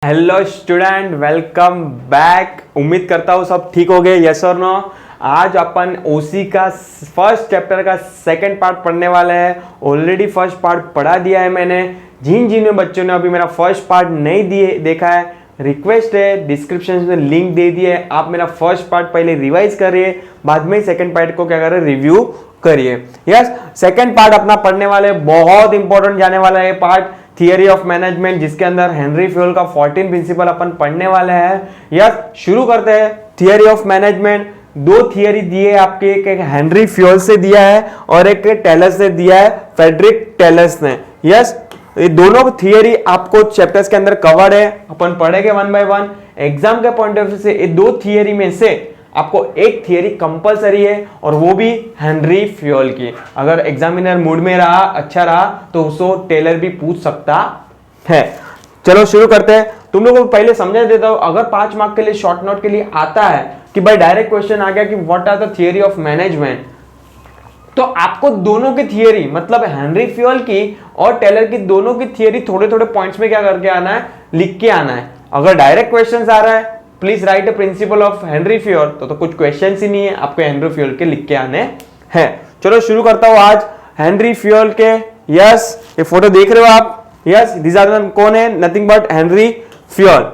Hello student, welcome back. उम्मीद करता हूँ सब ठीक हो गए, यस और नो। आज अपन ओसी का फर्स्ट चैप्टर का सेकंड पार्ट पढ़ने वाले हैं। ऑलरेडी फर्स्ट पार्ट पढ़ा दिया है मैंने। जिन बच्चों ने अभी मेरा फर्स्ट पार्ट नहीं देखा है, रिक्वेस्ट है डिस्क्रिप्शन में लिंक दे दिए, आप मेरा फर्स्ट पार्ट पहले रिवाइज करिए, बाद में सेकंड पार्ट को क्या करें, रिव्यू करिए। यस, सेकंड पार्ट अपना पढ़ने वाले, बहुत इंपॉर्टेंट जाने वाला है पार्ट, थियरी ऑफ मैनेजमेंट, जिसके अंदर हेनरी फ्यूल का 14 प्रिंसिपल अपन पढ़ने वाले हैं। यस, शुरू करते हैं। थियरी ऑफ मैनेजमेंट, दो थियरी दिए आपके, एक हेनरी फ्यूल से दिया है और एक टेलस से दिया है, फ्रेडरिक टेलस ने। यस, ये दोनों थियरी आपको चैप्टर्स के अंदर कवर्ड है, अपन पढ़ेंगे वन बाय वन। एग्जाम के पॉइंट ऑफ व्यू से ये दो थियरी में से आपको एक थियरी कंपलसरी है, और वो भी हेनरी फ्यूल की। अगर एग्जामिनर मूड में रहा, अच्छा रहा, तो उसको टेलर भी पूछ सकता है। चलो शुरू करते हैं। तुम लोगों को पहले समझा देता हूं, अगर 5 मार्क के लिए शॉर्ट नोट के लिए आता है कि भाई डायरेक्ट क्वेश्चन आ गया कि what are the theory of management, तो आपको दोनों की थियरी, मतलब हेनरी फ्यूल की और टेलर की दोनों की थियरी थोड़े थोड़े पॉइंट्स में क्या करके आना है, लिख के आना है। अगर डायरेक्ट क्वेश्चन आ रहा है please right a principle of Henry fuel, तो कुछ क्वेश्चन ही नहीं है, आपको हेनरी फ्यूल के लिख के आने हैं। चलो शुरू करता हूं आज हेनरी फ्यूल के। यस, ये फोटो देख रहे हो आप, यस, दिस आर कौन है, नथिंग बट हेनरी फ्यूल।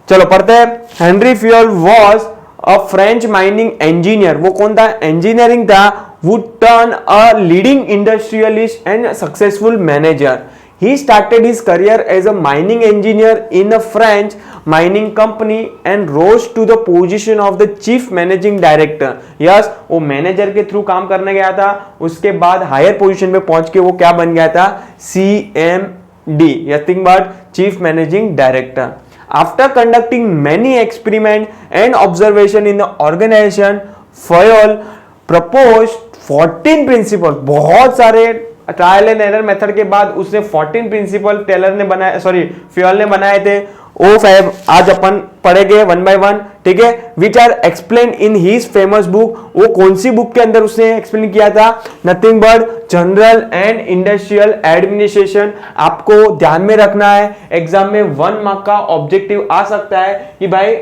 चलो पढ़ते हैं। Henry fuel was a French mining engineer. वो कौन था, इंजीनियरिंग था, would turn a leading industrialist and successful manager. He started his career as a mining engineer in a French mining company and rose to the position of the chief managing director. Yes, वो manager के through काम करने गया था, उसके बाद higher position पे पहुंच के वो क्या बन गया था, CMD, nothing but chief managing director. After conducting many experiments and observation in the organization, Fayol proposed 14 principles. बहुत सारे ट्रायल एंड एरर मेथड के बाद उसने 14 प्रिंसिपल टेलर ने बनाए, सॉरी फ्यूल ने बनाए थे। ओ फाइव आज अपन पढ़ेंगे वन बाय वन, ठीक है, which are explain in his famous book. वो कौन सी बुक के अंदर उसने एक्सप्लेन किया था, nothing but general and industrial administration. आपको ध्यान में रखना है, एग्जाम में 1 मार्क का ऑब्जेक्टिव आ सकता है कि भाई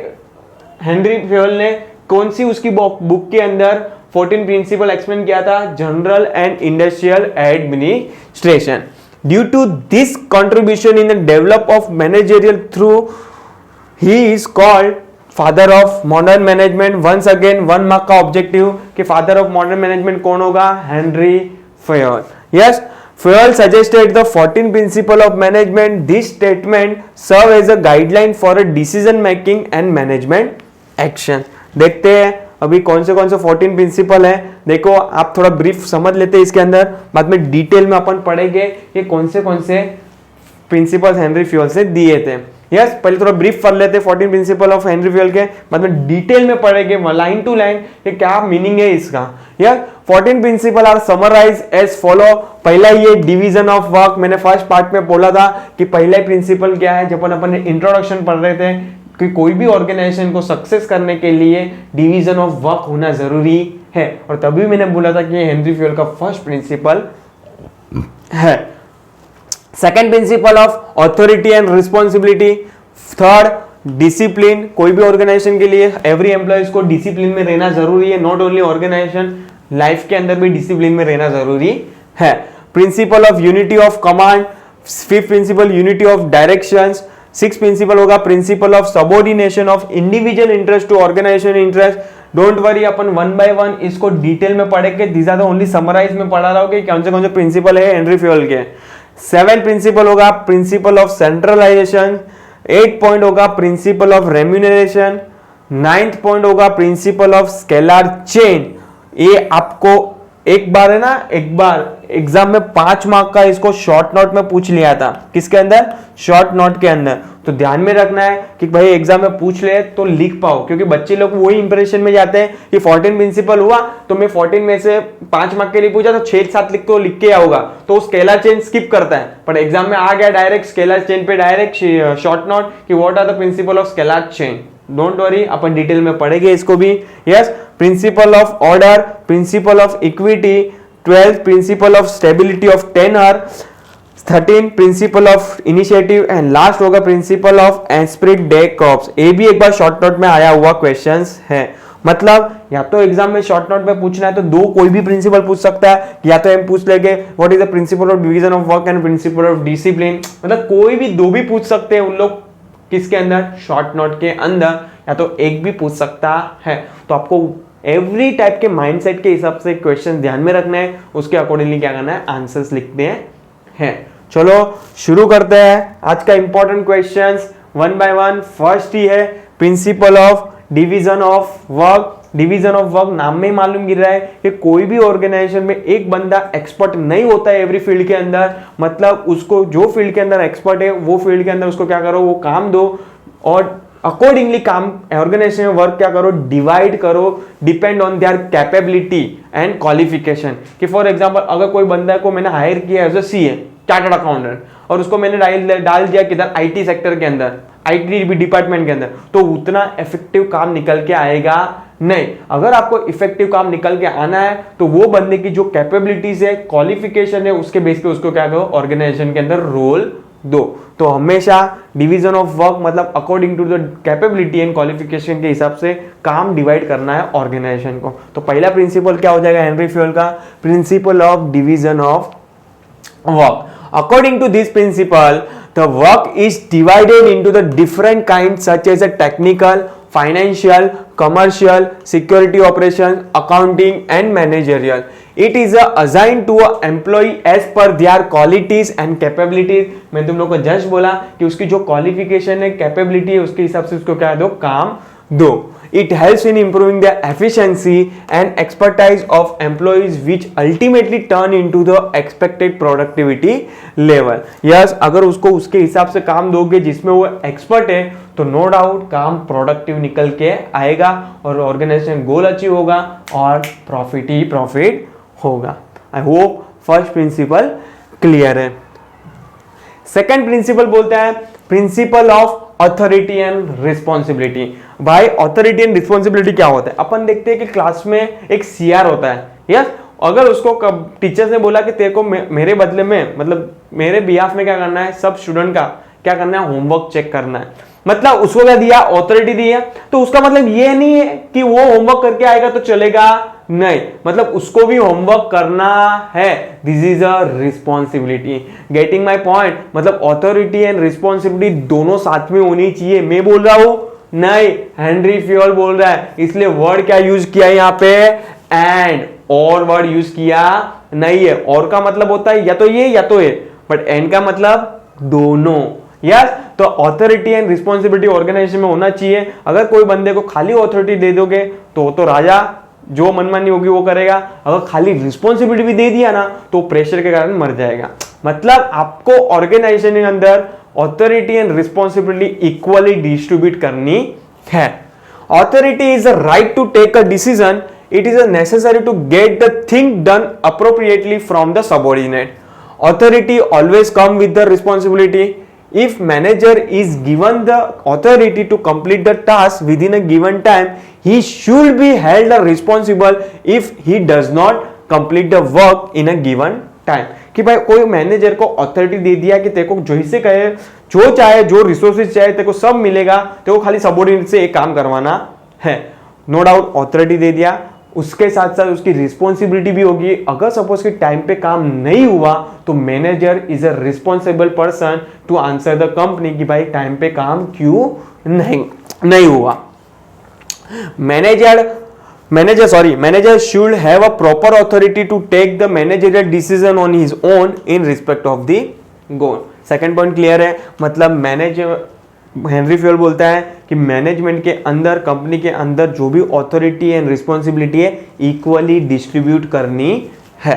हेनरी फ्यूल ने कौन सी उसकी बुक के अंदर 14 प्रिंसिपल एक्सप्लेन किया था, general and industrial administration. Due to this contribution in the develop of managerial through, he is called father of modern management. Once again 1 mark का ऑब्जेक्टिव कि फादर ऑफ मॉडर्न मैनेजमेंट कौन होगा, Henri Fayol. Yes, Fayol suggested the 14 principle of management. This statement serve as a guideline for a decision making and management action. देखते हैं अभी कौन से 14 principal है। देखो आप थोड़ा ब्रीफ समझ लेते हैं इसके अंदर, बाद में डिटेल में अपन पढ़ेंगे कि कौन से प्रिंसिपल हेनरी फ्यूल से दिए थे। यस, पहले थोड़ा ब्रीफ कर लेते हैं 14 प्रिंसिपल ऑफ हेनरी फ्यूल के, बाद में डिटेल में पढ़ेंगे लाइन टू लाइन कि क्या मीनिंग है इसका। Yes, 14 principle are summarise as follow. पहला ये डिवीजन ऑफ वर्क, मैंने फर्स्ट पार्ट में बोला था कि पहला प्रिंसिपल क्या है, जब अपन इंट्रोडक्शन पढ़ रहे थे कि कोई भी ऑर्गेनाइजेशन को सक्सेस करने के लिए डिवीजन ऑफ वर्क होना जरूरी है, और तभी मैंने बोला था कि हेनरी फ्यूल का फर्स्ट प्रिंसिपल है। Second principle of authority and responsibility. Third discipline, कोई भी ऑर्गेनाइजेशन के लिए एवरी एम्प्लॉयज को डिसिप्लिन में रहना जरूरी है, नॉट ओनली ऑर्गेनाइजेशन, लाइफ के अंदर भी डिसिप्लिन में रहना जरूरी है। Principle of unity of command. Fifth principle unity of directions. 6 principle होगा principle of subordination of individual interest to organisation interest. Don't worry, अपन 1 बाय 1 इसको डिटेल में पढ़ेंगे, these are the only summarise में पढ़ा रहा हूं कि कौन से प्रिंसिपल है हेनरी फ्यूल के। 7 प्रिंसिपल होगा प्रिंसिपल ऑफ सेंट्रलाइजेशन। 8 पॉइंट होगा principle of remuneration. 9th point होगा प्रिंसिपल ऑफ स्केलर चेन। ये आपको एक बार है ना, एक बार एग्जाम में 5 मार्क का इसको शॉर्ट नोट में पूछ लिया था। किसके अंदर, शॉर्ट नोट के अंदर। तो ध्यान में रखना है कि भाई एग्जाम में पूछ ले तो लिख पाओ, क्योंकि बच्चे लोग वही इंप्रेशन में जाते हैं कि 14 प्रिंसिपल हुआ तो मैं 14 में से 5 मार्क के लिए पूछा तो 6-7 लिख के आऊंगा, तो स्केलर चेन स्किप करता है। पर एग्जाम में आ गया डायरेक्ट स्केलर चेन पे, डायरेक्ट शॉर्ट नोट कि what are the principle of scalar chain. Don't worry, अपन डिटेल में पढ़ेंगे इसको भी। Yes, principle of order, principle of equity. 12th principle of stability of tenure. 13 principle of initiative and last होगा principle of esprit de corps. ये भी एक बार short note में आया हुआ क्वेश्चंस है। मतलब या तो एग्जाम में शॉर्ट नोट में पूछना है तो दो कोई भी प्रिंसिपल पूछ सकता है, या तो हम पूछ लेंगे what is the principle of division of work and principal of discipline. मतलब कोई भी दो भी पूछ सकते हैं उन लोग किसके अंदर, शॉर्ट नोट के अंदर, या तो एक भी पूछ सकता है। तो आपको एवरी टाइप के माइंडसेट के हिसाब से क्वेश्चन ध्यान में रखना है, उसके अकॉर्डिंगली क्या करना है, आंसर्स लिखते हैं। चलो शुरू करते हैं आज का important questions one by one. First ही है principle of division of work. Division of work नाम में ही मालूम गिर रहा है कि कोई भी ऑर्गेनाइजेशन में एक बंदा एक्सपर्ट नहीं होता है एवरी फील्ड के अंदर। मतलब उसको जो फील्ड के अंदर एक्सपर्ट है वो फील्ड के अंदर उसको क्या करो, वो काम दो और अकॉर्डिंगली काम ऑर्गेनाइजेशन में वर्क क्या करो, डिवाइड करो depend on their capability and qualification. कि फॉर एग्जांपल अगर कोई बंदा को मैंने हायर किया as a CA chartered accountant और उसको मैंने डाल दिया किधर, आईटी सेक्टर के अंदर, आईटी डिपार्टमेंट के अंदर, तो उतना इफेक्टिव काम निकल के आएगा नहीं। अगर आपको इफेक्टिव काम निकल के आना है तो वो बंदे की जो कैपेबिलिटीज है, क्वालिफिकेशन है, उसके बेस पे उसको क्या करो, ऑर्गेनाइजेशन के अंदर रोल दो। तो हमेशा डिवीजन ऑफ वर्क मतलब according to the capability and qualification के हिसाब से काम डिवाइड करना है ऑर्गेनाइजेशन को। तो पहला प्रिंसिपल क्या हो जाएगा हेनरी फ्यूल का, principal of division of work. According to this principle, the work is divided into the different kinds such as a technical, financial, commercial, security operations, accounting and managerial. It is assigned to an employee as per their qualities and capabilities. मैं तुम लोग को just बोला कि उसकी जो qualification है, capability है, उसके हिसाब से उसको क्या दो, काम दो। It helps in improving the efficiency and expertise of employees which ultimately turn into the expected productivity level. Yes, अगर उसको उसके हिसाब से काम दोगे जिसमें वो एक्सपर्ट है तो नो डाउट काम प्रोडक्टिव निकल के आएगा और ऑर्गेनाइजेशन गोल अचीव होगा और प्रॉफिट ही प्रॉफिट होगा। I hope first principle clear है। सेकंड प्रिंसिपल बोलता है principle of authority and responsibility. भाई अथॉरिटी एंड रिस्पॉन्सिबिलिटी क्या होता है, अपन देखते हैं कि क्लास में एक सीआर होता है। यस, अगर उसको टीचर्स ने बोला कि तेरे को मेरे बदले में मतलब मेरे बिहाफ में क्या करना है, सब स्टूडेंट का क्या करना है, होमवर्क चेक करना है। मतलब उसको क्या दिया, ऑथोरिटी दी है। तो उसका मतलब ये नहीं है कि वो होमवर्क करके आएगा तो चलेगा, नहीं, मतलब उसको भी होमवर्क करना है। This is a responsibility. Getting my point, मतलब ऑथोरिटी एंड रिस्पॉन्सिबिलिटी दोनों साथ में होनी चाहिए। मैं बोल रहा हूं नहीं, हेनरी फ्यूल बोल रहा है, इसलिए वर्ड क्या यूज किया यहां पे, एंड। और वर्ड यूज किया नहीं है। और का मतलब होता है या तो ये या तो ये, बट एंड का मतलब दोनों। यस, तो ऑथोरिटी एंड रिस्पॉन्सिबिलिटी ऑर्गेनाइजेशन में होना चाहिए। अगर कोई बंदे को खाली ऑथोरिटी दे दोगे तो राजा जो मनमानी होगी वो करेगा। अगर खाली रिस्पॉन्सिबिलिटी भी दे दिया ना तो प्रेशर के कारण मर जाएगा। मतलब आपको ऑर्गेनाइजेशन के अंदर authority and responsibility equally distribute करनी है। Authority is a right to take a decision, it is necessary to get the thing done appropriately from the subordinate. Authority always come with the responsibility. If manager is given the authority to complete the task within a given time, he should be held responsible if he does not complete the work in a given time. कि भाई कोई manager को authority दे दिया कि तेरे को जो हिस्से कहे, जो चाहे, जो रिसोर्सेज चाहे तेरे को सब मिलेगा, तेरे को खाली सबऑर्डिनेट से एक काम करवाना है। नो डाउट ऑथोरिटी दे दिया, उसके साथ साथ उसकी रिस्पॉन्सिबिलिटी भी होगी। अगर सपोज कि टाइम पे काम नहीं हुआ तो manager is a responsible person to answer the company कि भाई टाइम पे काम क्यों नहीं हुआ। Manager should have a proper authority to take the managerial decision on his own in respect of the goal. Second point clear है। मतलब manager, Henry fuel बोलता है कि मैनेजमेंट के अंदर, कंपनी के अंदर जो भी ऑथोरिटी एंड रिस्पॉन्सिबिलिटी है इक्वली डिस्ट्रीब्यूट करनी है।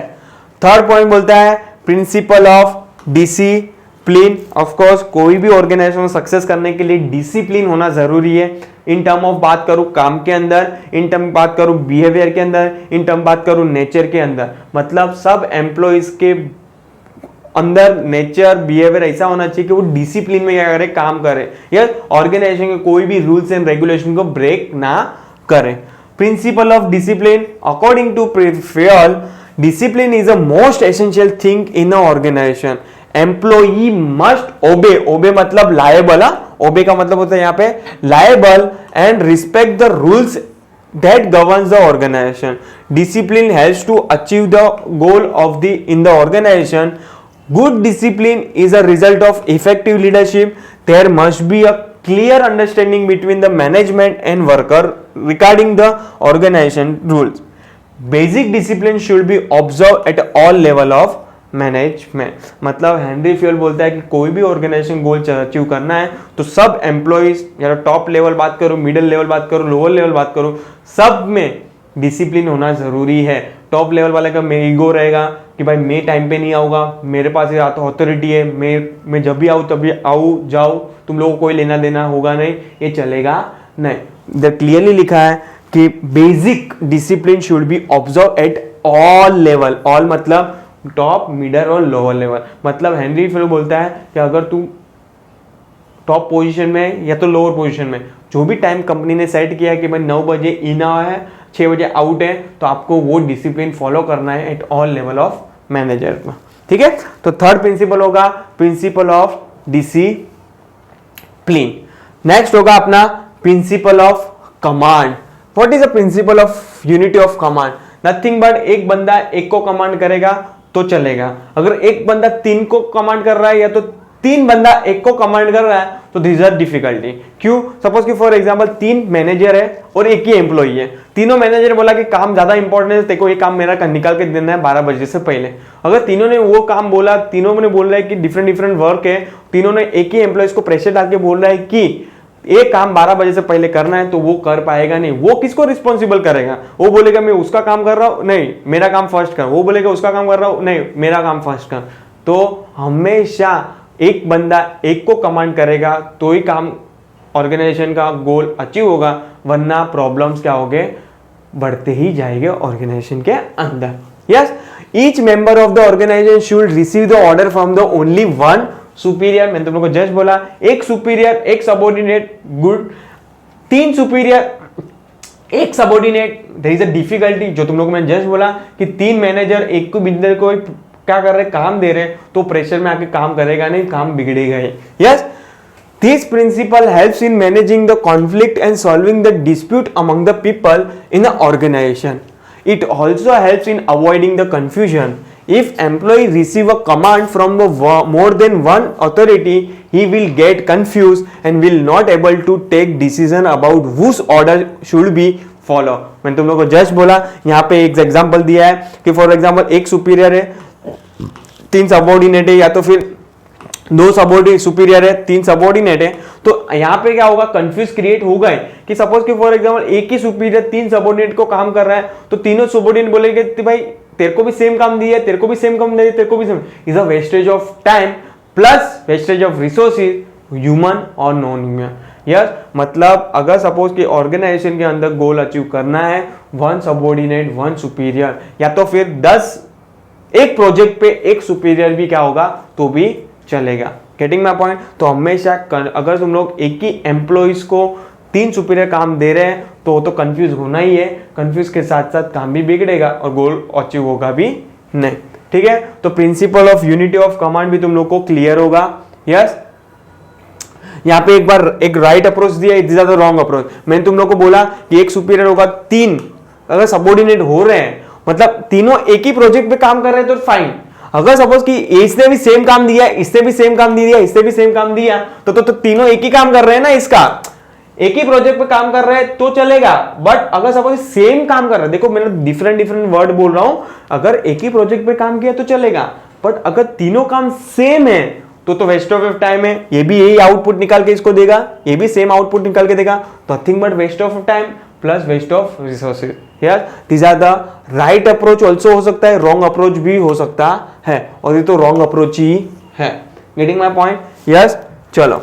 थर्ड पॉइंट बोलता है principle of discipline. Of course कोई भी ऑर्गेनाइजेशन सक्सेस करने के लिए डिसिप्लिन होना जरूरी है। इन टर्म ऑफ बात करूं काम के अंदर, इन टर्म बात करूं बिहेवियर के अंदर, इन टर्म बात करूं नेचर के अंदर। मतलब सब एम्प्लॉइज के अंदर नेचर बिहेवियर ऐसा होना चाहिए कि वो डिसिप्लिन में क्या करे, काम करे, या ऑर्गेनाइजेशन के कोई भी रूल्स एंड रेगुलेशन को ब्रेक ना करे। Principle of discipline according to Fayol, discipline is the most essential thing in an organization employee must obey, obey मतलब लायबल, ओबे का मतलब होता है यहाँ पे liable and respect the rules that governs the organization. Discipline helps to achieve the goal of in the organization. Good discipline is a result of effective leadership. There must be a clear understanding between the management and worker regarding the organization rules. Basic discipline should be observed at all level of management. मतलब Henry fuel बोलता है कि कोई भी organisation goal achieve करना है तो सब एम्प्लॉइज, या टॉप लेवल बात करो, मिडिल लेवल बात करो, लोअर लेवल बात करो, सब में डिसिप्लिन होना जरूरी है. टॉप लेवल वाले का मैं ईगो रहेगा कि भाई मैं टाइम पे नहीं आऊंगा, मेरे पास ये अथॉरिटी है, मैं जब भी आऊँ तभी आऊँ जाऊँ, तुम लोगों को कोई लेना देना होगा नहीं, ये चलेगा नहीं. इधर क्लियरली लिखा है कि basic discipline should be observe at all level. All मतलब टॉप, मिडल और लोअर लेवल. मतलब हेनरी फ्यूल बोलता है कि अगर तुम टॉप पोजीशन में या तो लोअर पोजीशन में, जो भी टाइम कंपनी ने सेट किया है कि भाई 9 बजे इन है, 6 बजे आउट है, तो आपको वो डिसिप्लिन फॉलो करना है at all level of manager में. ठीक है, तो थर्ड प्रिंसिपल होगा प्रिंसिपल ऑफ डिसिप्लिन. नेक्स्ट होगा अपना principle of command. What is the principle of unity of command? Nothing but एक बंदा एक को कमांड करेगा तो चलेगा. अगर एक बंदा 3 को कमांड कर रहा है या तो 3 बंदा एक को कमांड कर रहा है तो दिस आर डिफिकल्टी. क्यों? सपोज कि फॉर एग्जांपल 3 मैनेजर है और एक ही एम्प्लॉई है. तीनों मैनेजर बोला कि काम ज्यादा इंपॉर्टेंट है, तेको ये काम मेरा निकाल के देना है 12 बजे से पहले. अगर तीनों ने वो काम बोला, तीनों ने बोल रहा है कि डिफरेंट डिफरेंट वर्क है, तीनों ने एक ही एम्प्लॉइज को प्रेशर डाल के बोल रहा है कि एक काम 12 बजे से पहले करना है, तो वो कर पाएगा नहीं. वो किसको रिस्पॉन्सिबल करेगा? वो बोलेगा मैं उसका काम कर रहा हूं, नहीं मेरा काम फर्स्ट कर. वो बोलेगा उसका काम कर रहा हूं, नहीं मेरा काम फर्स्ट कर. तो हमेशा एक बंदा एक को कमांड करेगा तो ही काम, ऑर्गेनाइजेशन का गोल अचीव होगा, वरना प्रॉब्लम्स क्या होंगे, बढ़ते ही जाएंगे ऑर्गेनाइजेशन के अंदर. Yes, each member of the organization should receive the order from the only one superior. मैंने तुम लोगों को जस्ट बोला एक सुपीरियर, एक सबऑर्डिनेट, गुड. 3 सुपीरियर, एक subordinate, there is a difficulty. जो तुम लोगों को मैंने जस्ट बोला कि 3 मैनेजर एक को बिंदर को क्या कर रहे, काम दे रहे, तो प्रेशर में आके काम करेगा नहीं, काम बिगड़ेगा ही. Yes, this principle helps in managing the conflict and solving the dispute among the people in a organisation. It also helps in avoiding the confusion. If employee receive a command from the more than one authority, he will get confused and will not able to take decision about whose order should be follow. मैंने तुम लोगों को just बोला, यहाँ पे एक example दिया है कि फॉर एग्जांपल एक सुपीरियर है, 3 सबऑर्डिनेट है, या तो फिर 2 सबऑर्डिनेट सुपीरियर है, 3 सबऑर्डिनेट है. तो यहाँ पे क्या होगा, कंफ्यूज क्रिएट हो गए कि सपोज कि फॉर एग्जांपल एक ही सुपीरियर 3 सबऑर्डिनेट को काम कर रहा है, तो तीनों सबऑर्डिनेट बोलेंगे कि भाई तेरे को भी सेम काम दिया है, तेरे को भी सेम काम दिया, तेरे को भी same. Is a wastage of time plus wastage of resources, human और नॉन ह्यूमन. यस, मतलब अगर सपोज कि ऑर्गेनाइजेशन के अंदर गोल अचीव करना है, 1 सबऑर्डिनेट 1 सुपीरियर, या तो फिर 10 एक प्रोजेक्ट पे एक सुपीरियर भी क्या होगा तो भी चलेगा. Getting my point? तो हमेशा अगर तुम लोग एक ही एम्प्लॉइज को 3 सुपीरियर काम दे रहे हैं तो कंफ्यूज होना ही है. कंफ्यूज के साथ साथ काम भी बिगड़ेगा और गोल अचीव होगा भी नहीं. ठीक है, तो principal of unity of command भी तुम लोग को क्लियर होगा. यस, यहाँ पे एक बार एक राइट अप्रोच दिया, this are the wrong approach. मैंने तुम लोग को बोला कि एक सुपीरियर होगा, 3 अगर सबऑर्डिनेट हो रहे हैं, मतलब तीनों एक ही प्रोजेक्ट पे काम कर रहे हैं तो फाइन. अगर सपोज कि इसने भी सेम काम दिया, इससे भी सेम काम दिया, इससे भी सेम काम दिया, तो तीनों एक ही काम कर रहे हैं ना, इसका एक ही प्रोजेक्ट पे काम कर रहे हैं तो चलेगा. बट अगर सपोज सेम काम कर रहे हैं, देखो मैंने डिफरेंट डिफरेंट वर्ड बोल रहा हूं, अगर एक ही प्रोजेक्ट पे काम किया तो चलेगा, बट अगर तीनों काम सेम है तो वेस्ट ऑफ टाइम है. ये भी यही आउटपुट निकाल के इसको देगा, ये भी सेम आउटपुट निकाल के देगा, तो nothing but waste of time plus waste of resources. Yes, this are the right approach. Also हो सकता है रॉन्ग अप्रोच भी हो सकता है, और ये तो रॉन्ग अप्रोच ही है. Getting my point? यस, चलो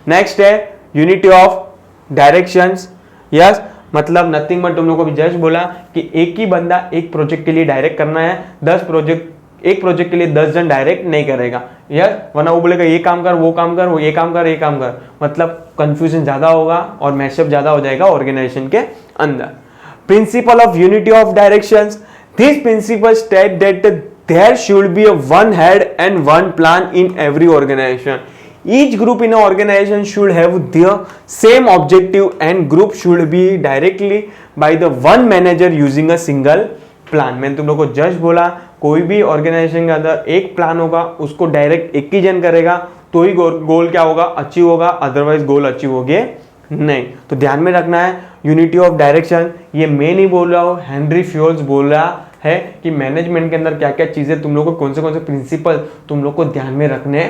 नेक्स्ट है यूनिटी ऑफ डायरेक्शंस. यस, मतलब नथिंग बट तुम लोगों को भी जस्ट बोला कि एक ही बंदा एक प्रोजेक्ट के लिए डायरेक्ट करना है, 10 प्रोजेक्ट एक प्रोजेक्ट के लिए 10 जन डायरेक्ट नहीं करेगा. यस, वरना वो बोलेगा ये काम कर, वो काम कर, वो ये काम कर, ये काम कर, मतलब कंफ्यूजन ज्यादा होगा और मैशअप ज्यादा हो जाएगा ऑर्गेनाइजेशन के अंदर. Principal of unity of directions. This principle state that there should be a one head and one plan in every organization. Each group in an organization should have their same objective and group should be directly by the one manager using a single plan. मैंने तुम लोग को just बोला कोई भी organisation के अंदर एक प्लान होगा, उसको डायरेक्ट एक ही जन करेगा तो ही गोल क्या होगा, अचीव होगा, अदरवाइज गोल अचीव होगे नहीं. तो ध्यान में रखना है यूनिटी ऑफ डायरेक्शन. ये मैं नहीं बोल रहा हूँ, हेनरी फ्यूल्स बोल रहा है कि मैनेजमेंट के अंदर क्या क्या चीजें तुम लोग को कौन से प्रिंसिपल तुम लोग को ध्यान में रखने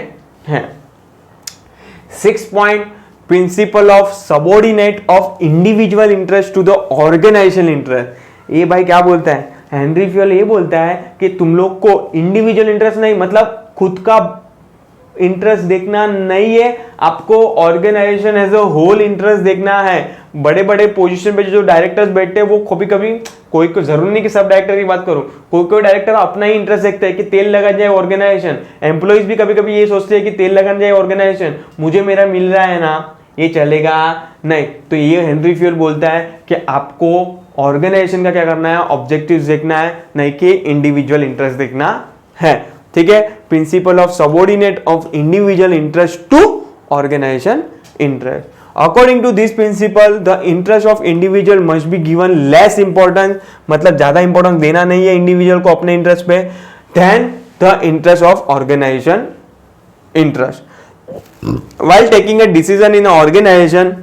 हैं. 6 point, principle of subordinate of individual interest to the organization interest. ये भाई क्या बोलता है, हेनरी फ्यूल ये बोलता है कि तुम लोग को इंडिविजुअल इंटरेस्ट नहीं, मतलब खुद का इंटरेस्ट देखना नहीं है, आपको organisation as a whole interest देखना है. बड़े बड़े पोजीशन पे जो डायरेक्टर्स बैठते हैं वो कभी कभी कोई जरूरी नहीं कि सब डायरेक्टर की बात करूं, कोई डायरेक्टर अपना ही इंटरेस्ट देखता है कि तेल लगा जाए ऑर्गेनाइजेशन. एम्प्लॉइज भी कभी कभी ये सोचते हैं कि तेल लगाना जाए ऑर्गेनाइजेशन, मुझे मेरा मिल रहा है ना, ये चलेगा नहीं. तो ये हेनरी फ्यूल बोलता है कि आपको ऑर्गेनाइजेशन का क्या करना है, ऑब्जेक्टिव्स देखना है, नहीं कि इंडिविजुअल इंटरेस्ट देखना है. ठीक है, principle of subordinate of individual interest to organisation interest. According to this principle the interest of individual must be given less importance, मतलब ज्यादा इंपॉर्टेंस देना नहीं है इंडिविजुअल को अपने इंटरेस्ट पे, then the interest of organization interest. While taking a decision in an organization,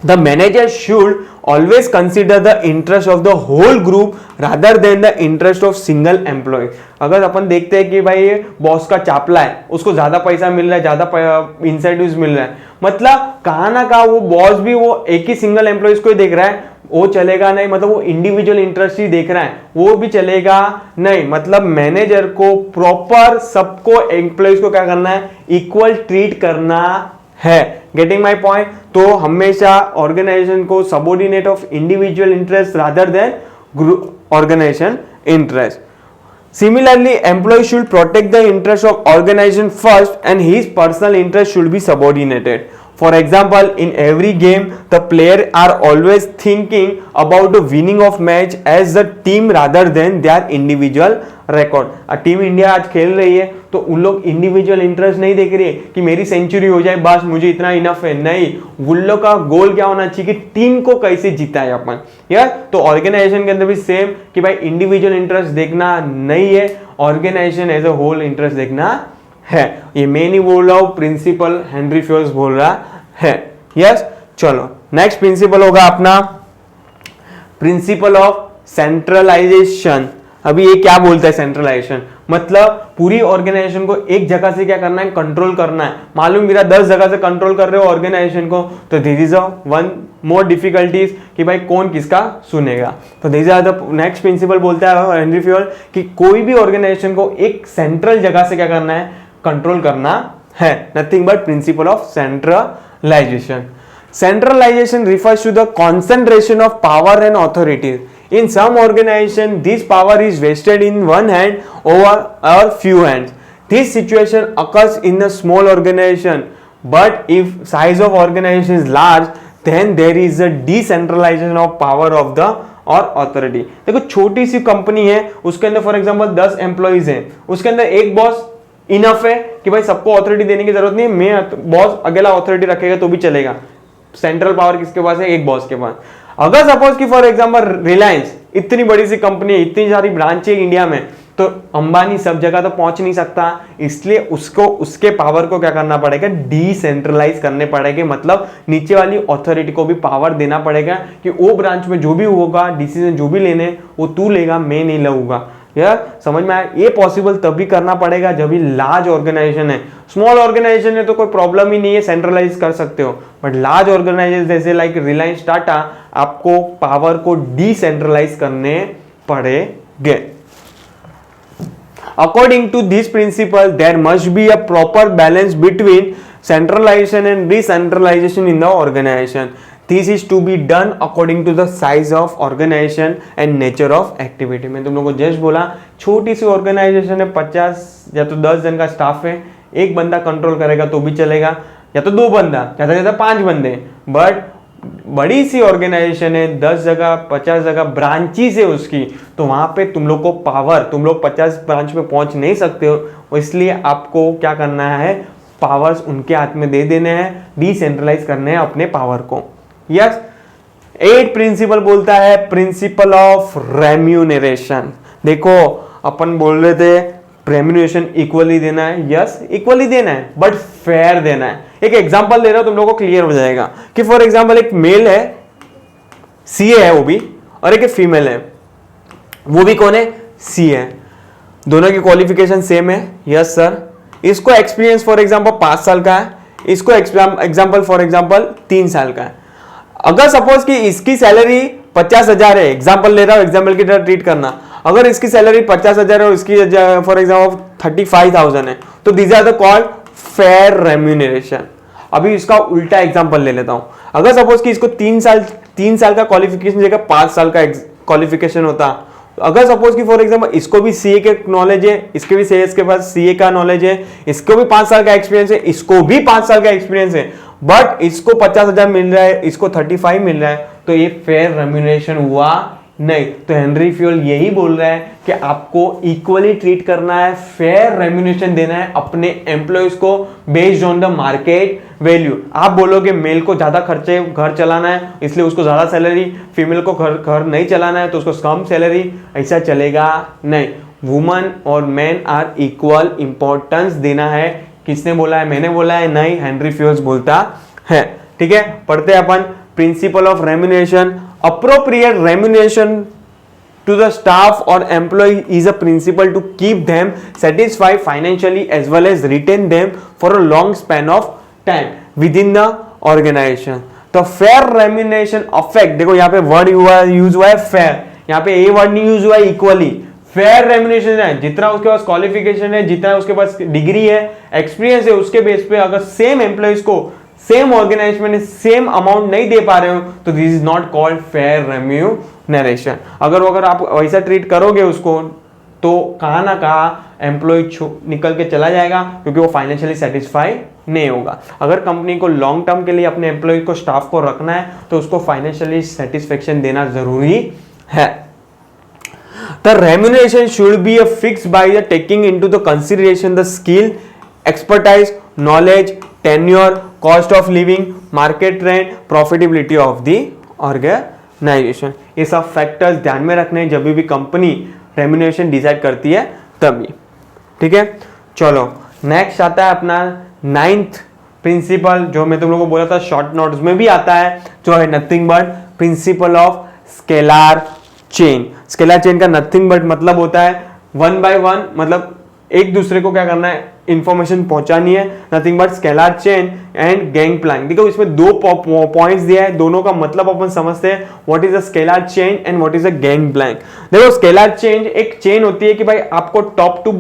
the manager should always consider the interest of the whole group rather than the interest of single employee. अगर अपन देखते हैं कि भाई ये boss का चापला है, उसको ज्यादा पैसा मिल रहा है, ज्यादा इंसेंटिव्स मिल रहा है, मतलब कहाँ ना कहाँ वो बॉस भी वो एक ही सिंगल एम्प्लॉइज को ही देख रहा है, वो चलेगा नहीं. मतलब वो इंडिविजुअल इंटरेस्ट ही देख रहा है, वो भी चलेगा नहीं. मतलब मैनेजर को प्रॉपर सबको एम्प्लॉइज को क्या करना है, इक्वल ट्रीट करना है. Getting my point. तो हमेशा ऑर्गेनाइजेशन को subordinate of individual interest rather than group organization interest. Similarly, employee should protect the interest of organization first and his personal interest should be subordinated. For example, in every game, the player are always thinking about the winning of match as the team rather than their individual record. Team India आज खेल रही है तो उन लोग individual interest नहीं देख रही है कि मेरी सेंचुरी हो जाए बस मुझे इतना इनफ है, नहीं. उन लोग का गोल क्या होना चाहिए कि टीम को कैसे जीता है अपन. यार तो ऑर्गेनाइजेशन के अंदर भी सेम कि भाई इंडिविजुअल इंटरेस्ट देखना नहीं है, organization as a whole interest देखना है. ये मैं नहीं बोल रहा हूं, प्रिंसिपल हेनरी फ्यूल्स बोल रहा है. यस, चलो नेक्स्ट प्रिंसिपल होगा अपना प्रिंसिपल ऑफ सेंट्रलाइजेशन. अभी ये क्या बोलता है सेंट्रलाइजेशन, मतलब पूरी ऑर्गेनाइजेशन को एक जगह से क्या करना है, कंट्रोल करना है. मालूम मेरा 10 जगह से कंट्रोल कर रहे हो ऑर्गेनाइजेशन को, तो this is a one more difficulties कि भाई कौन किसका सुनेगा. तो this is the next principle बोलता है हेनरी फ्यूल कि कोई भी ऑर्गेनाइजेशन को एक सेंट्रल जगह से क्या करना है, कंट्रोल करना है. Nothing but principle of centralization. Centralization refers to the concentration of power and authority. In some organization, this power is vested in one hand over a few hands. This situation occurs in a small organization, but if size of organization is large, then there is a decentralization of power of the और authority. देखो छोटी सी company है, उसके अंदर for example 10 employees हैं, उसके अंदर एक बॉस इनफ है कि भाई सबको अथॉरिटी देने की जरूरत नहीं है, मैं बॉस अकेला अथॉरिटी रखेगा तो भी चलेगा. सेंट्रल पावर किसके पास है, एक बॉस के पास. अगर सपोज कि फॉर एग्जांपल रिलायंस इतनी बड़ी सी कंपनी है, इतनी सारी ब्रांच है इंडिया में, तो अंबानी सब जगह तो पहुंच नहीं सकता, इसलिए उसको उसके पावर को क्या करना पड़ेगा, डिसेंट्रलाइज करने पड़ेगा. मतलब नीचे वाली अथॉरिटी को भी पावर देना पड़ेगा कि वो ब्रांच में जो भी होगा डिसीजन जो भी लेने वो तू लेगा, मैं नहीं लूंगा. यार समझ में आया. ये पॉसिबल तभी करना पड़ेगा जब भी लार्ज ऑर्गेनाइजेशन है. स्मॉल ऑर्गेनाइजेशन है तो कोई प्रॉब्लम ही नहीं है, सेंट्रलाइज कर सकते हो, बट लार्ज ऑर्गेनाइजेशन जैसे लाइक रिलायंस टाटा, आपको पावर को डिसेंट्रलाइज करने पड़ेंगे. According to this principle, there must be a proper balance between centralization and decentralization in the organization. This is to be done according to the size of organization and nature of activity. मैं तुम लोगों को just बोला छोटी सी organisation है, 50 या तो 10 जन का स्टाफ है, एक बंदा कंट्रोल करेगा तो भी चलेगा, या तो 2 बंदा, ज्यादा ज्यादा 5 बंदे, बट बड़ी सी ऑर्गेनाइजेशन है, 10 जगह 50 जगह ब्रांचेस है उसकी, तो वहां पे तुम लोग को पावर, तुम लोग 50 ब्रांच में पहुंच नहीं सकते हो, इसलिए आपको क्या करना है, पावर्स उनके हाथ में दे देने हैं, डिसेंट्रलाइज करने हैं अपने पावर को। यस, 8 प्रिंसिपल बोलता है प्रिंसिपल ऑफ रेम्यूनरेशन। देखो अपन बोल रहे थे रेम्यूनरेशन इक्वली देना है, यस इक्वली देना है, बट फेयर देना है। एक एग्जांपल दे रहा हूं, तुम लोगों को क्लियर हो जाएगा कि फॉर एग्जांपल एक मेल है, सीए है वो भी, और एक फीमेल है, वो भी कौन है, सीए है, दोनों की क्वालिफिकेशन सेम है, यस सर। इसको एक्सपीरियंस फॉर एग्जांपल 5 साल का है, इसको एग्जांपल फॉर एग्जांपल 3 साल का है। अगर सपोज कि इसकी सैलरी 50,000 है, एग्जांपल ले रहा हूं, एग्जांपल की तरह ट्रीट करना, अगर इसकी सैलरी 50,000 है और इसकी फॉर एग्जांपल 35,000 है, तो these are the called fair remuneration. अभी इसका उल्टा एग्जांपल ले लेता हूं, अगर सपोज कि इसको 3 साल का क्वालिफिकेशन जगह 5 साल का क्वालिफिकेशन होता, अगर सपोज कि फॉर एग्जांपल इसको भी सीए के नॉलेज है, इसके भी सीए के पास सीए का नॉलेज है, इसको भी 5 साल का एक्सपीरियंस है, इसको भी 5 साल का एक्सपीरियंस है, बट इसको 50,000 मिल रहा है, इसको 35 मिल रहा है, तो ये फेयर रेम्यूनरेशन हुआ नहीं। तो हेनरी फ्यूल यही बोल रहा है कि आपको इक्वली ट्रीट करना है, फेयर रेम्यूनरेशन देना है अपने एम्प्लॉयज को based on the market value. आप बोलोगे मेल को ज्यादा खर्चे घर चलाना है इसलिए उसको ज्यादा सैलरी, फीमेल को घर नहीं चलाना है तो उसको कम सैलरी, ऐसा चलेगा नहीं। वुमन और मैन आर इक्वल इंपॉर्टेंस देना है। किसने बोला है, मैंने बोला है नहीं, हेनरी फ्यूल्स बोलता है। ठीक है, पढ़ते हैं अपन principle of remuneration. Appropriate remuneration to the staff or employee is a principle to keep them satisfied financially as well as retain them for a long span of time within the organization. तो fair remuneration affect, देखो यहाँ पे word use हुआ है fair, यहाँ पे ये word नहीं यूज हुआ है equally। फेयर रेम्यूनरेशन है, जितना उसके पास क्वालिफिकेशन है, जितना उसके पास डिग्री है, एक्सपीरियंस है, उसके बेस पे अगर सेम एम्प्लॉइज को सेम ऑर्गेनाइजेशन में सेम अमाउंट नहीं दे पा रहे हो तो this is not called fair remuneration. अगर आप वैसा ट्रीट करोगे उसको तो कहां ना कहां एम्प्लॉय निकल के चला जाएगा क्योंकि वो फाइनेंशियली सेटिस्फाई नहीं होगा। अगर कंपनी को लॉन्ग टर्म के लिए अपने एम्प्लॉय को, स्टाफ को रखना है तो उसको फाइनेंशियली सेटिस्फेक्शन देना जरूरी है। The remuneration should be fixed by the taking into the consideration the skill, expertise, knowledge, tenure, cost of living, market trend, profitability of the organization। ये सब फैक्टर्स ध्यान में रखने जब भी कंपनी रेम्यूनरेशन डिसाइड करती है तभी। ठीक है, चलो नेक्स्ट आता है अपना 9th प्रिंसिपल, जो मैं तुम लोगों को बोला था शॉर्ट नोट्स में भी आता है, जो है nothing but principle of scalar chain. Scalar chain का नथिंग बट मतलब होता है 1 by 1, मतलब एक दूसरे को क्या करना है, इंफॉर्मेशन पहुंचानी है। Nothing but scalar chain and gang planning. देखो इसमें 2 पॉइंट्स दिया है, दोनों का मतलब अपन समझते हैं। What is a scalar chain and what is a gang planning. देखो स्केलर चेन एक चेन होती है कि भाई आपको टॉप टू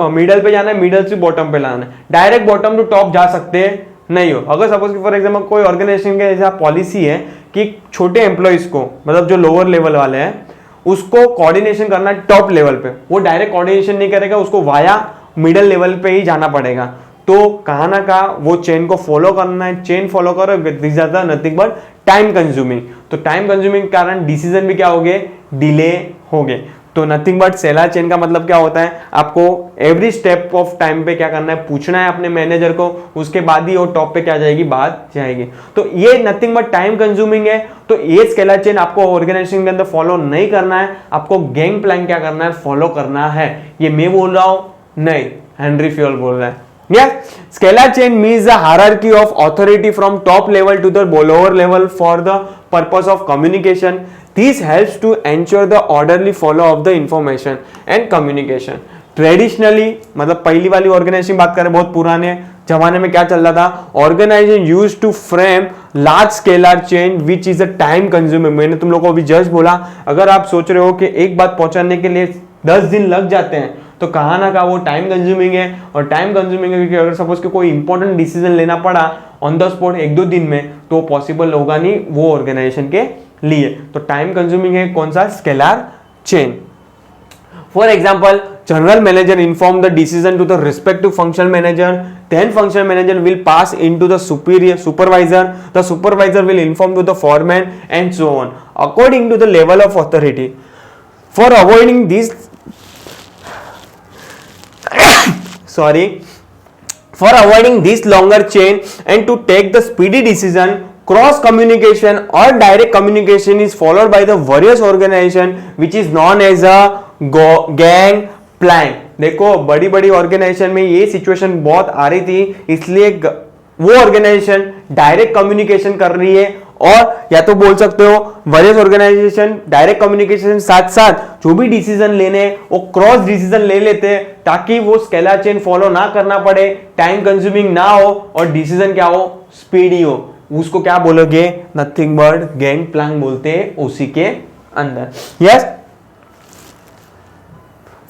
मिडल पे जाना है, मिडल से बॉटम पे लाना है, डायरेक्ट बॉटम टू टॉप जा सकते नहीं हो। अगर सपोज फॉर एग्जाम्पल कोई ऑर्गेनाइजेशन का ऐसा पॉलिसी है कि छोटे एम्प्लॉइज को, मतलब जो लोअर लेवल वाले हैं, उसको कोऑर्डिनेशन करना है टॉप लेवल पे, वो डायरेक्ट कोऑर्डिनेशन नहीं करेगा, उसको वाया मिडिल लेवल पे ही जाना पड़ेगा। तो कहां ना कहां वो चेन को फॉलो करना है, चेन फॉलो करो, this are the nothing but time consuming. तो टाइम कंज्यूमिंग के कारण डिसीजन भी क्या हो गए, डिले हो गए। तो नथिंग बट सेलर चेन का मतलब क्या होता है, आपको एवरी स्टेप ऑफ टाइम पे क्या करना है, पूछना है अपने मैनेजर को, उसके बाद ही वो टॉप पे क्या जाएगी, बात जाएगी। तो ये नथिंग बट टाइम कंज्यूमिंग है। तो ये स्केलर चेन आपको ऑर्गेनाइजेशन के अंदर फॉलो नहीं करना है, आपको गैंग प्लान क्या करना है, फॉलो करना है। ये मैं बोल रहा हूं नहीं, हेनरी फ्यूल बोल रहा है। Yes, scalar chain means the hierarchy of authority from top level to the lower level for the purpose of communication. This helps to ensure the orderly flow of the information and communication. Traditionally, मतलब पहली वाली organisation बात करें, बहुत पुराने जमाने में क्या चल रहा था, organization use to frame large scalar chain which is a time consuming. मैंने तुम लोगों को अभी जस्ट बोला, अगर आप सोच रहे हो कि एक बात पहुंचाने के लिए 10 दिन लग जाते हैं तो कहां ना कहां वो टाइम कंज्यूमिंग है। और टाइम कंज्यूमिंग है क्योंकि अगर सपोज कि कोई इंपॉर्टेंट डिसीजन लेना पड़ा ऑन द स्पॉट 1-2 दिन में, तो पॉसिबल होगा नहीं वो ऑर्गेनाइजेशन के लिए। तो टाइम कंज्यूमिंग है कौन सा, scalar chain. For example, general manager inform the decision to the respective functional manager, then functional manager will pass into the supervisor. The supervisor will inform to the foreman and so on according to the level of authority. For avoiding this for avoiding this longer chain and to take the speedy decision, cross communication or direct communication is followed by the various organization which is known as a gang plank. देखो बड़ी बड़ी organisation में ये situation बहुत आ रही थी, इसलिए वो ऑर्गेनाइजेशन डायरेक्ट कम्युनिकेशन कर रही है, और या तो बोल सकते हो वेरियस ऑर्गेनाइजेशन डायरेक्ट कम्युनिकेशन साथ साथ जो भी डिसीजन लेने वो क्रॉस डिसीजन ले लेते हैं, ताकि वो स्केलर चेन फॉलो ना करना पड़े, टाइम कंज्यूमिंग ना हो और डिसीजन क्या हो, स्पीडी हो. उसको क्या बोलोगे, नथिंग बट गैंग प्लैंक बोलते हैं ओसी के अंदर. Yes,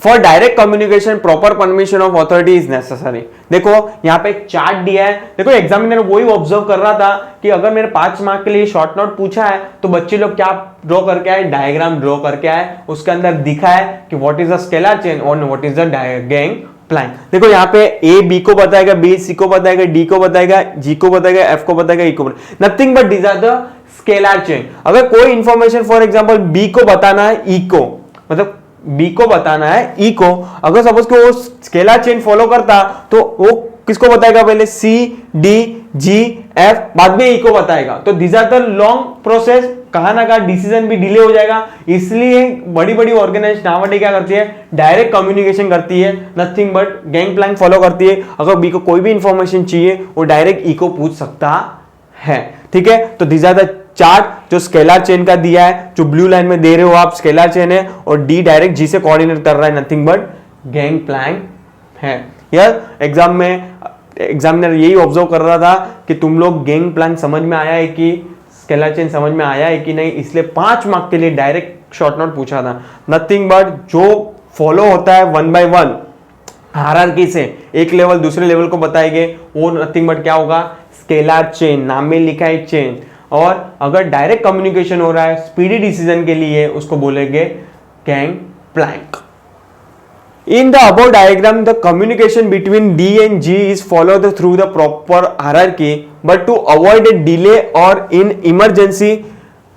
for direct communication proper permission of authority is necessary. देखो यहाँ पे एक चार्ट दिया है. देखो एग्जामिनर वही ऑब्जर्व कर रहा था कि अगर मेरे 5 मार्क के लिए शॉर्ट नोट पूछा है तो बच्चे लोग क्या ड्रॉ करके आए, डायग्राम ड्रॉ करके आए, उसके अंदर दिखा है कि what is the scalar chain और what is the gang plank. देखो यहाँ पे ए बी को बताएगा, बी सी को बताएगा, डी को बताएगा, जी को बताएगा, एफ को बताएगा, ई को बताएगा. Nothing but these are the scalar chain. अगर कोई इंफॉर्मेशन फॉर एग्जांपल बी को बताना है, ई को मतलब बी को बताना है, ई को, अगर सपोज को वो स्केलर चेन फॉलो करता तो वो किसको बताएगा, पहले सी डी जी एफ, बाद में ई को बताएगा. तो this are the long process, कहां ना कहां डिसीजन भी डिले हो जाएगा. इसलिए बड़ी बड़ी ऑर्गेनाइजेशन नावडे क्या करती है, डायरेक्ट कम्युनिकेशन करती है, nothing but gang plank follow करती है. अगर बी को कोई भी इंफॉर्मेशन चाहिए वो डायरेक्ट ई को पूछ सकता है. ठीक है, तो दिस आर द चार्ट जो स्केलर चेन का दिया है, जो ब्लू लाइन में दे रहे हो आप स्केलर चेन है, और डी डायरेक्ट जी से कोऑर्डिनेट कर रहा है, नथिंग बट गैंग प्लैंक है. यार एग्जाम में एग्जामिनर यही ऑब्जर्व कर रहा था कि तुम लोग गैंग प्लैंक समझ में आया है कि स्केलर चेन समझ में आया है कि नहीं, इसलिए 5 मार्क के लिए डायरेक्ट शॉर्ट नोट पूछा था. नथिंग बट जो फॉलो होता है 1 by 1 हायरार्की से एक लेवल दूसरे लेवल को बताएंगे, वो नथिंग बट क्या होगा, स्केलर चेन. नाम में लिखा है चेन, और अगर डायरेक्ट कम्युनिकेशन हो रहा है स्पीडी डिसीजन के लिए उसको बोलेंगे gang plank. In the above diagram, the communication between D and G is followed through the proper hierarchy, but to avoid a delay or in emergency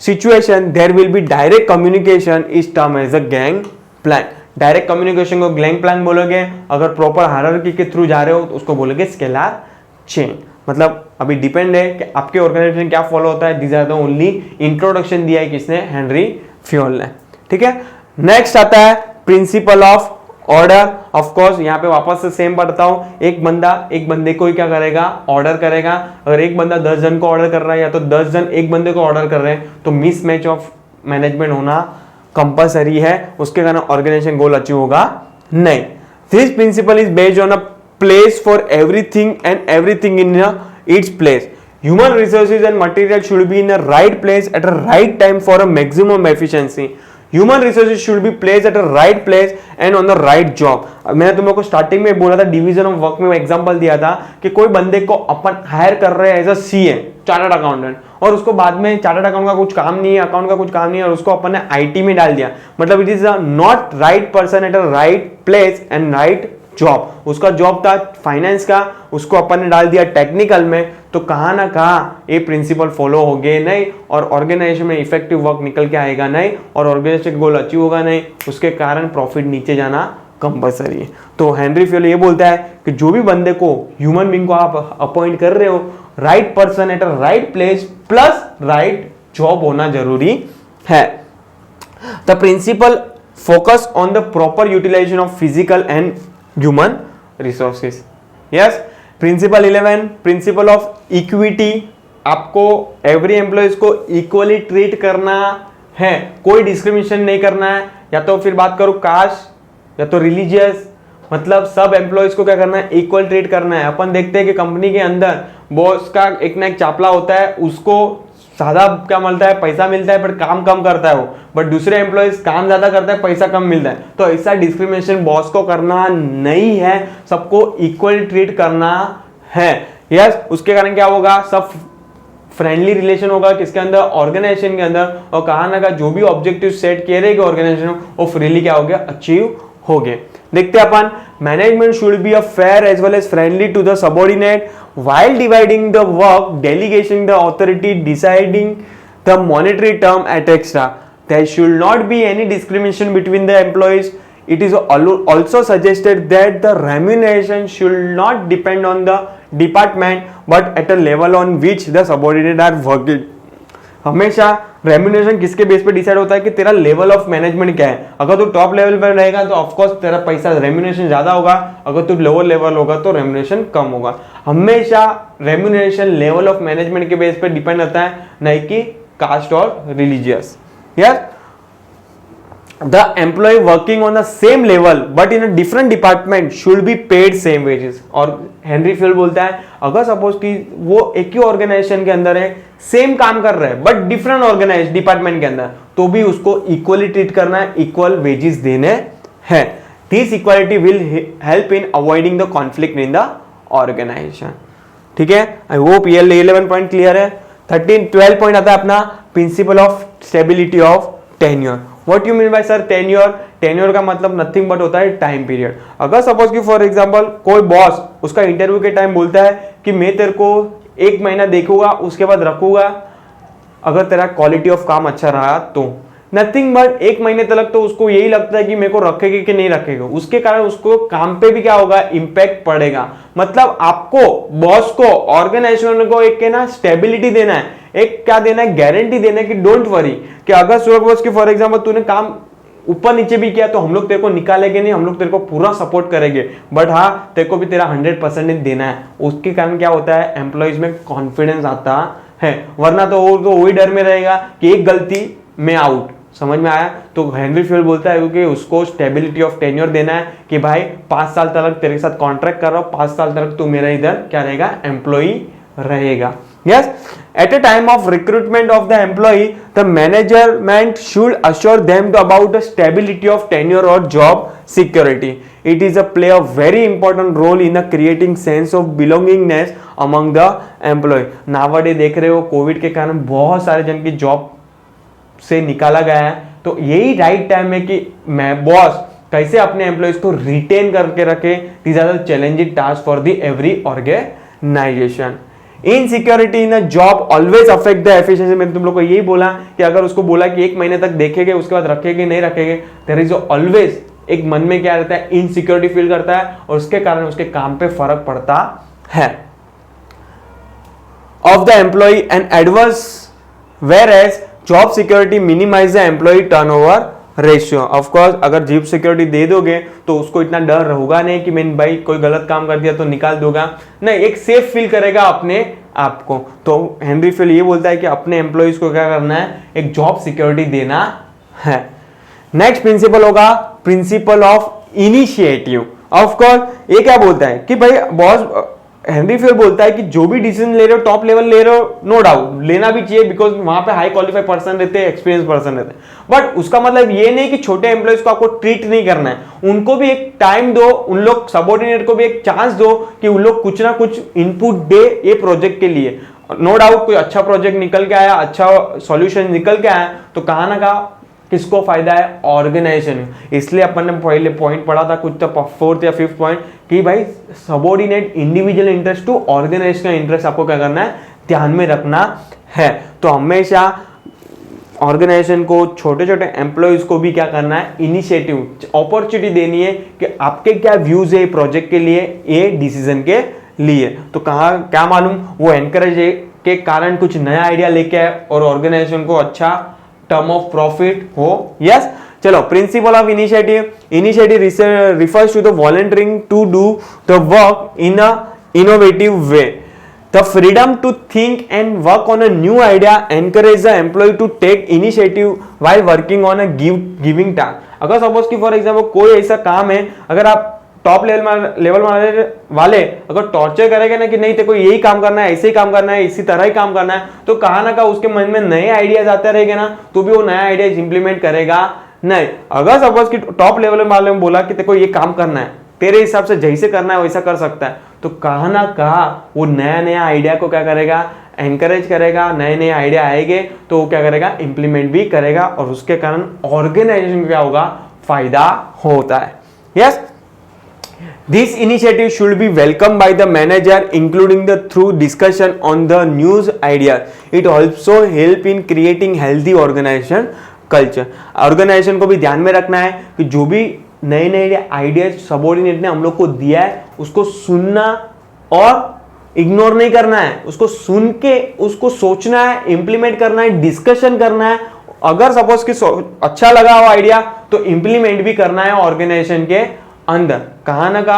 situation, there will be direct communication is termed as a gang plank. Direct communication को gang Planck बोलोगे, अगर proper hierarchy के through जा रहे हो तो उसको बोलोगे स्केलर चेन. मतलब अभी डिपेंड है कि आपके ऑर्गेनाइजेशन क्या फॉलो होता है. This are the only introduction दिया है किसने, हेनरी फ्योल ने. ठीक है, नेक्स्ट आता है principle of order. Of course यहाँ पे वापस से सेम पढ़ता हूं, एक बंदे को ही क्या करेगा, ऑर्डर करेगा. अगर एक बंदा 10 जन को ऑर्डर कर रहा है या तो 10 जन एक बंदे को ऑर्डर कर रहे हैं तो मिस मैच ऑफ मैनेजमेंट होना कंपलसरी है, उसके कारण ऑर्गेनाइजेशन गोल अचीव होगा नहीं. This principle is based on a place for everything and everything in its place. Human resources and material should be in a right place at a right time for a maximum efficiency. Human resources should be placed at a right place and on the right job. मैंने तुम लोग को starting में बोला था, division of work में example दिया था कि कोई बंदे को अपन हायर कर रहे हैं as a CA chartered accountant, और उसको बाद में चार्टर्ड अकाउंट का कुछ काम नहीं है, अकाउंट का कुछ काम नहीं है, और उसको अपन ने आईटी में डाल दिया. मतलब it is not right person at a right place and right job. उसका जॉब था फाइनेंस का, उसको अपन ने डाल दिया टेक्निकल में, तो कहां ना कहां ये प्रिंसिपल फॉलो हो गए नहीं, और ऑर्गेनाइजेशन में इफेक्टिव वर्क निकल के आएगा नहीं, और ऑर्गेनाइजेशन गोल अचीव होगा नहीं, उसके कारण प्रॉफिट नीचे जाना कंपलसरी है. तो हेनरी फ्योल ये बोलता है कि जो भी बंदे को, ह्यूमन बीइंग को आप अपॉइंट कर रहे हो, right person at a right place plus right job होना जरूरी है. The principle focus on the proper utilization of physical and human resources. Yes, principle 11, principle of equity. आपको एवरी एम्प्लॉयज को इक्वली ट्रीट करना है, कोई डिस्क्रिमिनेशन नहीं करना है. या तो फिर बात करूं कास्ट या तो रिलीजियस, मतलब सब एम्प्लॉयज को क्या करना है, इक्वल ट्रीट करना है. अपन देखते हैं कि कंपनी के अंदर बॉस का एक ना एक चापला होता है, उसको ज्यादा क्या मिलता है, पैसा मिलता है, पर काम कम करता है वो, बट दूसरे एम्प्लॉयज काम ज्यादा करता है, पैसा कम मिलता है. तो ऐसा डिस्क्रिमिनेशन बॉस को करना नहीं है, सबको इक्वल ट्रीट करना है. यस, उसके कारण क्या होगा, सब फ्रेंडली रिलेशन होगा किसके अंदर, ऑर्गेनाइजेशन के अंदर, और कहा ना का जो भी ऑब्जेक्टिव सेट किए रहेगा ऑर्गेनाइजेशन वो फ्रीली क्या हो गया, अचीव हो गए. देखते हैं अपन, management should be a fair as well as friendly to the subordinate while dividing the work, delegating the authority, deciding the monetary term at extra. There should not be any discrimination between the employees. It is also suggested that the remuneration should not depend on the department but at a level on which the subordinates are working. हमेशा remuneration किसके base पे decide होता है कि तेरा level of management क्या है। अगर तू टॉप लेवल पर रहेगा तो ऑफकोर्स तेरा पैसा रेम्यूनरेशन ज्यादा होगा, अगर तू लोअर लेवल होगा तो रेम्यूनरेशन कम होगा। हमेशा रेम्यूनरेशन लेवल ऑफ मैनेजमेंट के बेस पे डिपेंड रहता है, नहीं कि कास्ट और religious. Yes, the employee working on the same level but in a different department should be paid same wages। और हेनरी फील्ड बोलता है अगर सपोज कि वो एक ही ऑर्गेनाइजेशन के अंदर है, सेम काम कर रहा है बट डिफरेंट ऑर्गेनाइज डिपार्टमेंट के अंदर, तो भी उसको इक्वली ट्रीट करना है, इक्वल वेजेस देने हैं। This equality will help in avoiding the conflict in the organization. ठीक है, आई होप ये 11 पॉइंट क्लियर है। 12 पॉइंट आता है अपना principal of stability of tenure. What you mean by sir tenure? Tenure का मतलब नथिंग बट होता है टाइम पीरियड। अगर सपोज कि फॉर एग्जांपल कोई बॉस उसका इंटरव्यू के टाइम बोलता है कि मैं तेरे को 1 महीना देखूंगा उसके बाद रखूंगा, अगर तेरा क्वालिटी ऑफ काम अच्छा रहा तो नथिंग बट 1 महीने तक तो उसको यही लगता है कि मेरे को रखेगा कि नहीं रखेगा, उसके कारण उसको काम पे भी क्या होगा, इंपैक्ट पड़ेगा। मतलब आपको बॉस को ऑर्गेनाइजेशन को एक ना स्टेबिलिटी देना है, एक क्या देना है, गारंटी देना है कि डोंट वरी कि अगर सपोज कि फॉर एग्जांपल तूने काम ऊपर नीचे भी किया तो हम लोग तेरे को निकालेंगे नहीं, हम लोग तेरे को पूरा सपोर्ट करेंगे, बट हाँ तेरे को भी तेरा 100% देना है। उसके कारण क्या होता है, एम्प्लॉइज में कॉन्फिडेंस आता है, वरना तो वो वही डर में रहेगा कि एक गलती में आउट। समझ में आया? तो हेनरी फील्ड बोलता है क्योंकि उसको स्टेबिलिटी ऑफ टेन्योर देना है कि भाई 5 साल तक तेरे साथ कॉन्ट्रैक्ट कर रहा हूं, 5 साल तक तू मेरा इधर क्या रहेगा, एम्प्लॉई रहेगा। Yes, at a time of recruitment of the employee, the management should assure them about the stability of tenure or job security. It is a play a very important role in a creating sense of belongingness among the employee. Nowadays देख रहे हो Covid के कारण बहुत सारे जन की job से निकाला गया है, तो यही राइट टाइम है कि मैं बॉस कैसे अपने एम्प्लॉइज को रिटेन करके रखे। These are the challenging task for the every organization. Insecurity in a job always affect the efficiency. मैंने तुम लोग को यही बोला कि अगर उसको बोला कि 1 महीने तक देखेंगे उसके बाद रखेंगे नहीं रखेंगे, देयर इज ऑलवेज एक मन में क्या रहता है, इनसिक्योरिटी फील करता है और उसके कारण उसके काम पे फर्क पड़ता है। Of the employee and adverse whereas job security minimize the employee turnover ratio. Of course अगर जॉब सिक्योरिटी दे दोगे तो उसको इतना डर होगा नहीं कि मैं भाई कोई गलत काम कर दिया तो निकाल दूंगा, नहीं, एक सेफ फील करेगा अपने आप को। तो हेनरी फील्ड ये बोलता है कि अपने एम्प्लॉइज को क्या करना है, एक जॉब सिक्योरिटी देना है। नेक्स्ट प्रिंसिपल होगा प्रिंसिपल ऑफ इनिशिएटिव। ऑफकोर्स ये क्या बोलता है कि भाई बॉस, हेनरी फील्ड बोलता है कि जो भी डिसीजन ले रहे हो टॉप लेवल ले रहे हो, नो डाउट लेना भी चाहिए, बिकॉज वहां पे हाई क्वालिफाइड पर्सन रहते हैं, एक्सपीरियंस पर्सन रहते हैं, बट उसका मतलब ये नहीं कि छोटे एम्प्लॉइज को आपको ट्रीट नहीं करना है, उनको भी एक टाइम दो, उन लोग सबऑर्डिनेट को भी एक चांस दो कि उन लोग कुछ ना कुछ इनपुट दे ये प्रोजेक्ट के लिए। नो डाउट कोई अच्छा प्रोजेक्ट निकल के आया, अच्छा सॉल्यूशन निकल के आया तो कहाँ ना कहाँ किसको फायदा है, ऑर्गेनाइजेशन। इसलिए अपन ने पहले पॉइंट पढ़ा था कुछ तो 4th या 5th पॉइंट कि भाई subordinate individual interest to organization का इंटरेस्ट आपको क्या करना है, ध्यान में रखना है। तो हमेशा ऑर्गेनाइजेशन को, छोटे छोटे एम्प्लॉयज को भी क्या करना है, इनिशिएटिव, अपॉर्चुनिटी देनी है कि आपके क्या व्यूज है प्रोजेक्ट के लिए, ये डिसीजन के लिए। तो कहाँ क्या मालूम वो एनकरेज के कारण कुछ नया आइडिया लेके आए और ऑर्गेनाइजेशन को अच्छा टर्म ऑफ प्रॉफिट हो। यस, चलो principal of initiative. Initiative refers to the volunteering to do the work in a innovative way. The freedom to think and work on a new idea encourage the employee to take initiative while working on a giving task. अगर suppose कि for example कोई ऐसा काम है, अगर आप top level वाले अगर टॉर्चर करेंगे ना कि नहीं तेरे को यही काम करना है, ऐसे ही काम करना है, इसी तरह ही काम करना है, तो कहाँ ना कहाँ उसके मन में नए आइडियाज आते रहेंगे ना, तो भी वो नया आइडियाज इंप्लीमेंट करेगा नहीं। अगर सपोज कि टॉप लेवल वाले में बोला कि तेरे को ये काम करना है, तेरे हिसाब से जैसे करना है वैसा कर सकता है, तो कहाँ ना कहाँ वो नया नया आइडिया को क्या करेगा, एनकरेज करेगा, नए नए आइडिया आएंगे तो वो क्या करेगा, इंप्लीमेंट भी करेगा और उसके कारण ऑर्गेनाइजेशन क्या होगा, फायदा होता है। Yes, This initiative should be welcomed by the manager, including the through discussion on the news idea. It also help in creating healthy organization culture. Organization को भी ध्यान में रखना है कि जो भी नए नए आइडियाज सबॉर्डिनेट ने हम लोग को दिया है उसको सुनना और इग्नोर नहीं करना है, उसको सुन के उसको सोचना है, इंप्लीमेंट करना है, डिस्कशन करना है. अगर सपोज कि अच्छा लगा हो आइडिया तो इंप्लीमेंट भी करना है ऑर्गेनाइजेशन के अंदर. कहां ना का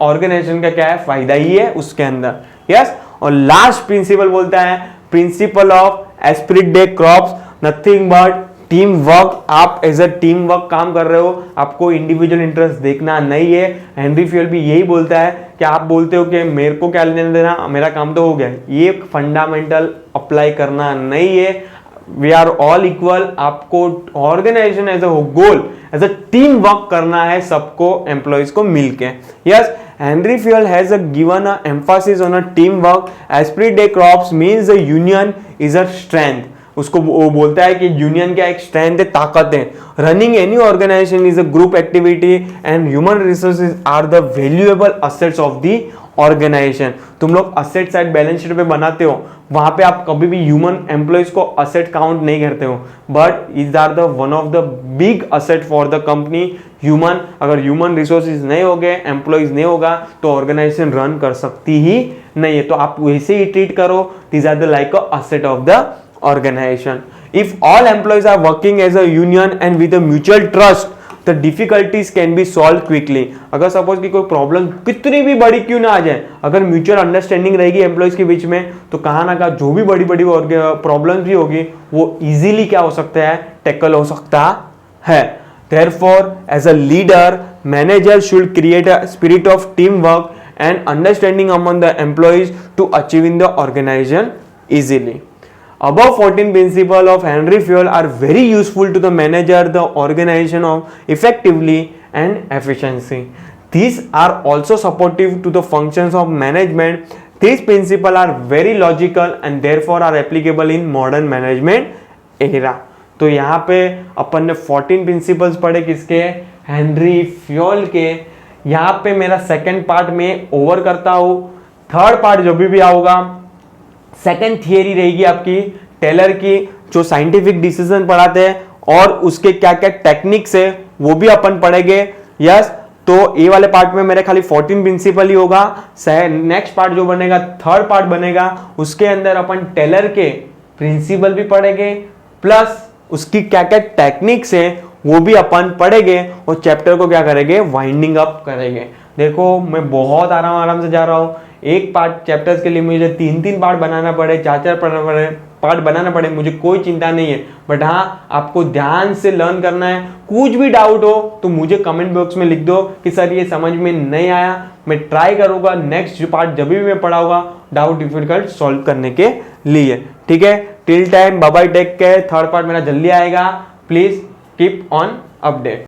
ऑर्गेनाइजेशन का क्या है, फायदा ही है उसके अंदर. यस. और लास्ट प्रिंसिपल बोलता है principle of esprit de crops, nothing but team work. आप एज अ टीम वर्क काम कर रहे हो, आपको इंडिविजुअल इंटरेस्ट देखना नहीं है. हेनरी फ्यूल भी यही बोलता है कि आप बोलते हो कि मेरे को क्या लेने देना, मेरा काम तो हो गया. ये फंडामेंटल अप्लाई करना नहीं है. We are all equal. आपको organisation as a goal as a team work करना है, सबको एम्प्लॉइज को मिलके. Yes. Henry Fayol has given a emphasis on a team work. Esprit de corps means the union is a strength. उसको वो बोलता है कि यूनियन क्या एक स्ट्रेंथ है, ताकत है. Running any organization is a group activity and human resources are the valuable assets of the organization. तुम लोग असेट साइड बैलेंस शीट पे बनाते हो, वहां पे आप कभी भी ह्यूमन एम्प्लॉइज को असेट काउंट नहीं करते हो, but is are the one of the big asset for the company. Human, अगर ह्यूमन रिसोर्सेज नहीं होंगे, एम्प्लॉइज नहीं होगा तो ऑर्गेनाइजेशन रन कर सकती ही नहीं है. तो आप वैसे ही ट्रीट करो. These are the like a asset of the organization. If all employees are working as a union and with a mutual trust, the difficulties can be solved quickly. अगर सपोज कि कोई प्रॉब्लम कितनी भी बड़ी क्यों ना आ जाए, अगर म्यूचुअल अंडरस्टैंडिंग रहेगी एम्प्लॉइज के बीच में, तो कहाँ ना कहाँ जो भी बड़ी बड़ी प्रॉब्लम्स भी होगी वो इजीली क्या हो सकता है, टैकल हो सकता है. Therefore, as a leader, manager should create a spirit of teamwork and understanding among the employees to achieving the organization easily. Above 14 principles of Henry Fayol are very useful to the manager, the organization of effectively and efficiency. These are also supportive to the functions of management. These principles are very logical and therefore are applicable in modern management era. तो यहाँ पे अपन ने 14 principles पढ़े किसके, Henry Fayol के. यहाँ पे मेरा सेकेंड पार्ट में ओवर करता हूँ. थर्ड पार्ट जो भी आओगा, सेकेंड थियरी रहेगी आपकी टेलर की, जो साइंटिफिक डिसीजन पढ़ाते हैं और उसके क्या क्या टेक्निक्स है वो भी अपन पढ़ेंगे. यस. तो ये वाले पार्ट में मेरे खाली 14 प्रिंसिपल ही होगा. नेक्स्ट पार्ट जो बनेगा, थर्ड पार्ट बनेगा, उसके अंदर अपन टेलर के प्रिंसिपल भी पढ़ेंगे, प्लस उसकी क्या क्या टेक्निक्स है वो भी अपन पढ़ेंगे और चैप्टर को क्या करेंगे, वाइंडिंग अप करेंगे. देखो मैं बहुत आराम से जा रहा हूँ. एक पार्ट चैप्टर्स के लिए मुझे 3 पार्ट बनाना पड़े, 4 पार्ट बनाना पड़े, मुझे कोई चिंता नहीं है. बट हाँ, आपको ध्यान से लर्न करना है. कुछ भी डाउट हो तो मुझे कमेंट बॉक्स में लिख दो कि सर ये समझ में नहीं आया. मैं ट्राई करूंगा नेक्स्ट पार्ट जब भी मैं पढ़ाऊंगा डाउट डिफिकल्ट सॉल्व करने के लिए. ठीक है. Till time bye bye, take care. Third part मेरा जल्दी आएगा. Please keep on update.